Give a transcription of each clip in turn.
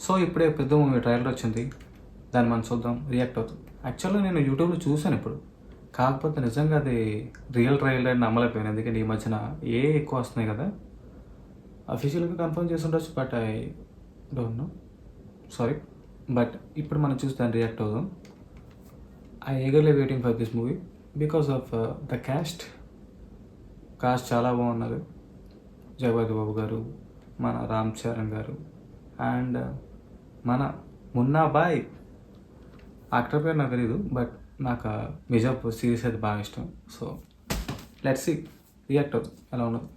So ఇప్పుడే పెద్ద movie trailer వచ్చింది, దాన్ని మనం చూద్దాం, రియాక్ట్ అవుతాం. యాక్చువల్గా నేను యూట్యూబ్లో చూశాను ఇప్పుడు, కాకపోతే నిజంగా అది రియల్ ట్రైలర్ అని నమ్మలేకపోయాను. ఎందుకంటే ఈ మధ్యన ఎక్కువ వస్తున్నాయి కదా, అఫీషియల్గా కన్ఫర్మ్ చేసి ఉండొచ్చు, but I don't know, sorry. But ఇప్పుడు మనం చూసి దాన్ని రియాక్ట్ అవుదాం. I eagerly waiting for this movie because of the cost చాలా బాగున్నది. జగపతి బాబు గారు, మన రామ్ చరణ్ గారు అండ్ మన మున్నా బాయ్, యాక్టర్ పేరు నాకు తెలీదు, బట్ నాకు మిజాప్ సిరీస్ అయితే బాగా ఇష్టం. సో లెట్స్ సీ రియాక్ట్ అవుతుంది ఎలా ఉన్నది.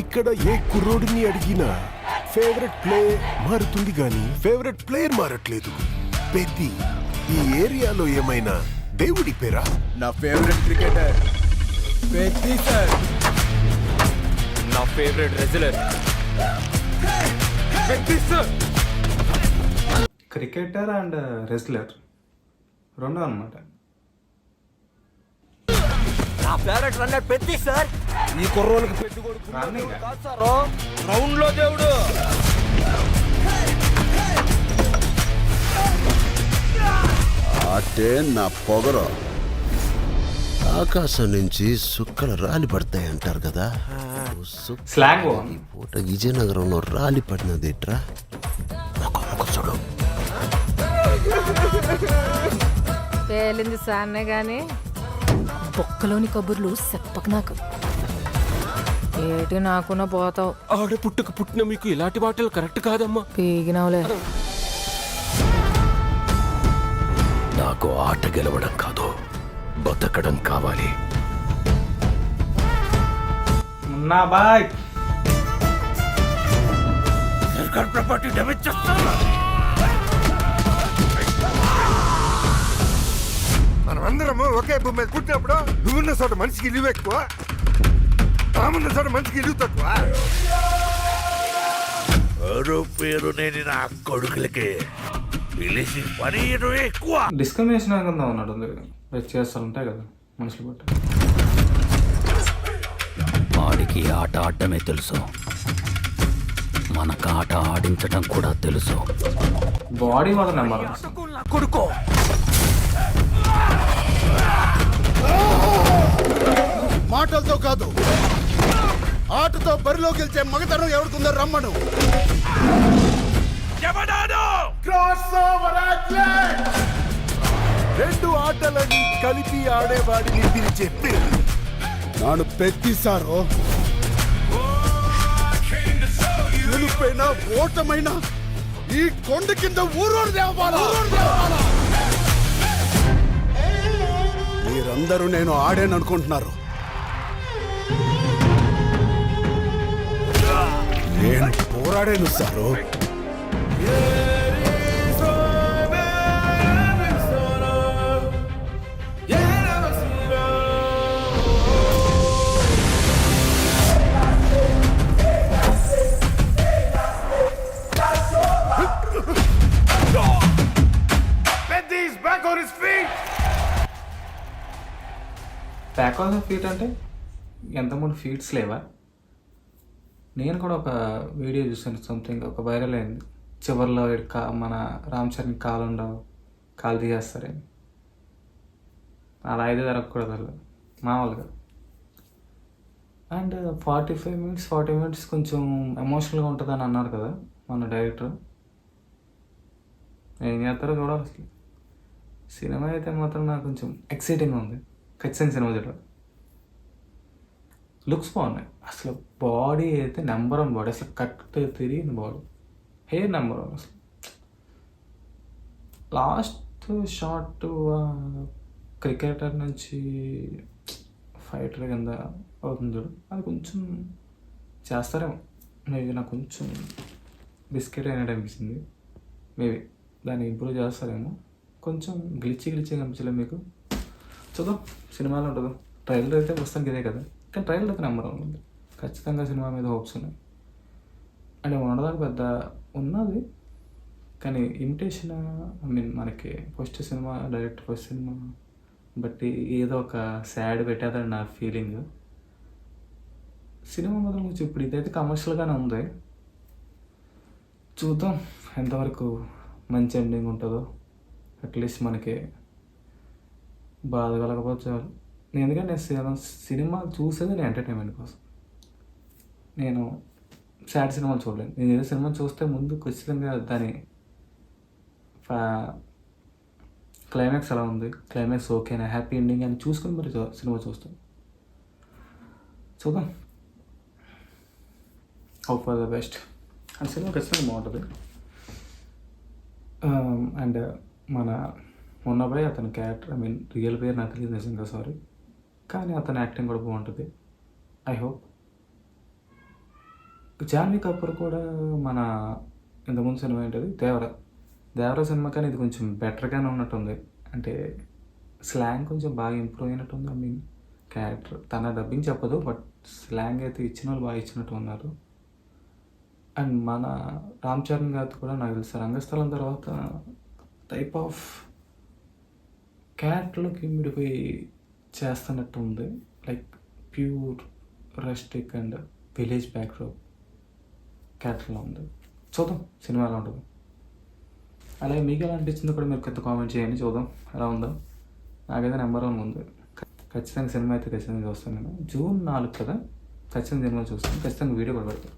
ఇక్కడ ఏ కుర్రోడిని అడిగినా ఫేవరెట్ ప్లే మారుతుంది కానీ ఫేవరెట్ ప్లేయర్ మారట్లేదు. పెద్ది ఈ ఏరియాలో ఏమైనా దేవుడి పేరా? నా ఫేవరెట్ క్రికెటర్ పెద్ది సార్. నా favourite wrestler Peddi sir. Cricketer and wrestler రెండు అనమాట. నా ఫేవరెట్ రన్నర్ పెద్ది సార్. ఈ కుర్రోళ్ళకి పెద్ద కొడుకు కాదు సార్, రౌండ్ లో దేవుడు. ఆటే నా పొగరు. ఆకాశం నుంచి సుక్కలు రాలి పడతాయి అంటారు కదా, స్లాంగ్ ఈ పూట విజయనగరంలో రాలి పడినది ఎట్రా చూడు. పేలింది సాన్నే గాని బొక్కలోని కబుర్లు చెప్పక నాకు. ఏటి నాకున్న పోతావు. ఆడ పుట్టక పుట్టిన మీకు ఇలాంటి మాటలు కరెక్ట్ కాదమ్మా. పీగినవులే. నాకు ఆట గెలవడం కాదు, బతకడం కావాలి. మున్నా బాయ్ సర్కార్ ప్రాపర్టీ డ్యామేజ్ చేస్తాను. మనం అందరము ఒకే భూమి మీద పుట్టినప్పుడు నువ్వున్న చోట మనిషికి ఇల్లు ఎక్కువ, తామున్న చోట మనిషికి ఇల్లు తక్కువ. పేరు నేను నా కొడుకులకి పిలిచి పని ఎక్కువ. డిస్క్రిమినేషన్ అనుకుందాం అన్నాడు. చేస్తారు ఉంటాయి కదా మనుషులు బట్టి. వాడికి ఆట ఆడటమే తెలుసు, మనకు ఆట ఆడించటం కూడా తెలుసు. బాడీ మాత్రం నెంబర్ కొడుకో మాటలతో కాదు, ఆటతో బరిలో గెలిచే మగతనం ఎవడుకుందో రమ్మను. రెండు ఆటలని కలిపి ఆడేవాడిని పిలిచే పేరు నాను పెద్దిసారో. గెలుపైనా ఓటమైనా ఈ కొండ కింద ఊరూరు దేవాలా. మీరందరూ నేను ఆడాననుకుంటున్నారు, నేను పోరాడాను sir. Back on the feet అంటే ఎంతమంది ఫీట్స్ లేవా? నేను కూడా ఒక వీడియో చూసాను, సంథింగ్ ఒక వైరల్ అయింది. చివరిలో మన రామ్ చరణ్ కాలు తీసేస్తారని. అలా అయితే జరగకూడదు అలా మామూలుగా. అండ్ 40 మినిట్స్ కొంచెం ఎమోషనల్గా ఉంటుందని అన్నారు కదా మన డైరెక్టర్. ఏం చేస్తారో చూడాలి. అసలు సినిమా అయితే మాత్రం నాకు కొంచెం ఎక్సైటింగ్గా ఉంది. ఖచ్చితంగా సినిమా చూడాలి. లుక్స్ బాగున్నాయి. అసలు బాడీ అయితే నెంబర్ వన్ బాడీ, అసలు కట్ తిరిగిన బాడీ, హెయిర్ నెంబర్ వన్. అసలు లాస్ట్ షార్ట్ క్రికెటర్ నుంచి ఫైటర్ కింద అవుతుంది చూడు, అది కొంచెం చేస్తారేమో. మేబీ నాకు కొంచెం బిస్కెట్ అయినట్టు అనిపించింది. మేబీ దాన్ని ఇంప్రూవ్ చేస్తారేమో. కొంచెం గ్లిచ్చి కనిపించలేదు మీకు? చూద్దాం సినిమాలో ఉంటుందో. ట్రైలర్ అయితే ప్రస్తుతానికి ఇదే కదా, కానీ ట్రైలర్ అయితే నెంబర్ వన్ ఉంది. ఖచ్చితంగా సినిమా మీద హోప్స్ ఉన్నాయి. అంటే ఉండడానికి పెద్ద ఉన్నది, కానీ ఇమిటేషన్ మనకి first cinema, direct first cinema బట్టి ఏదో ఒక సాడ్ పెట్టేదని నా ఫీలింగ్. సినిమా మాత్రం కొంచెం ఇప్పుడు ఇదైతే కమర్షియల్గానే ఉంది. చూద్దాం ఎంతవరకు మంచి ఎండింగ్ ఉంటుందో. అట్లీస్ట్ మనకి బాధ కలగకపోతే చాలు. ఎందుకంటే నేను సినిమా చూసేది నేను ఎంటర్టైన్మెంట్ కోసం. నేను సాడ్ సినిమాలు చూడలేను. నేను ఏదో సినిమా చూస్తే ముందు ఖచ్చితంగా దాని క్లైమాక్స్ ఎలా ఉంది, క్లైమాక్స్ ఓకేనా, హ్యాపీ ఎండింగ్ అని చూసుకొని మరి సినిమా చూస్తాను. చూద్దాం, hope for the best. And cinema ఖచ్చితంగా బాగుంటుంది. అండ్ మన మొన్నపై అతని క్యారెక్టర్, ఐ మీన్ రియల్ పేరు నాకు తెలియదు నిజంగా, సారీ, కానీ అతని యాక్టింగ్ కూడా బాగుంటుంది. I hope. జాన్వీ కపూర్ కూడా మన ఇంతకుముందు సినిమా ఏంటది, దేవర సినిమా కానీ ఇది కొంచెం బెటర్గానే ఉన్నట్టుంది. అంటే స్లాంగ్ కొంచెం బాగా ఇంప్రూవ్ అయినట్టుంది. ఐ మీన్ క్యారెక్టర్ తన డబ్బింగ్ చెప్పదు, బట్ స్లాంగ్ అయితే ఇచ్చిన వాళ్ళు బాగా ఇచ్చినట్టు ఉన్నారు. అండ్ మన రామ్ చరణ్ గారు కూడా నాకు తెలుసు రంగస్థలం తర్వాత టైప్ ఆఫ్ క్యారెక్టర్లోకి విడిపోయి చేస్తున్నట్టు ఉంది. Like pure rustic and village backdrop క్యారెక్టర్లో ఉంది. చూద్దాం సినిమా ఎలా ఉంటుంది. అలాగే మీకు ఎలా అనిపించిందో కూడా మీరు కొత్త కామెంట్ చేయండి, చూద్దాం ఎలా ఉందో. నాకైతే నెంబర్ 1 ఉంది. ఖచ్చితంగా సినిమా అయితే ఖచ్చితంగా చూస్తాను. నేను June 4 కదా ఖచ్చితంగా సినిమా చూస్తాను. ఖచ్చితంగా వీడియో కూడా పెడతాను.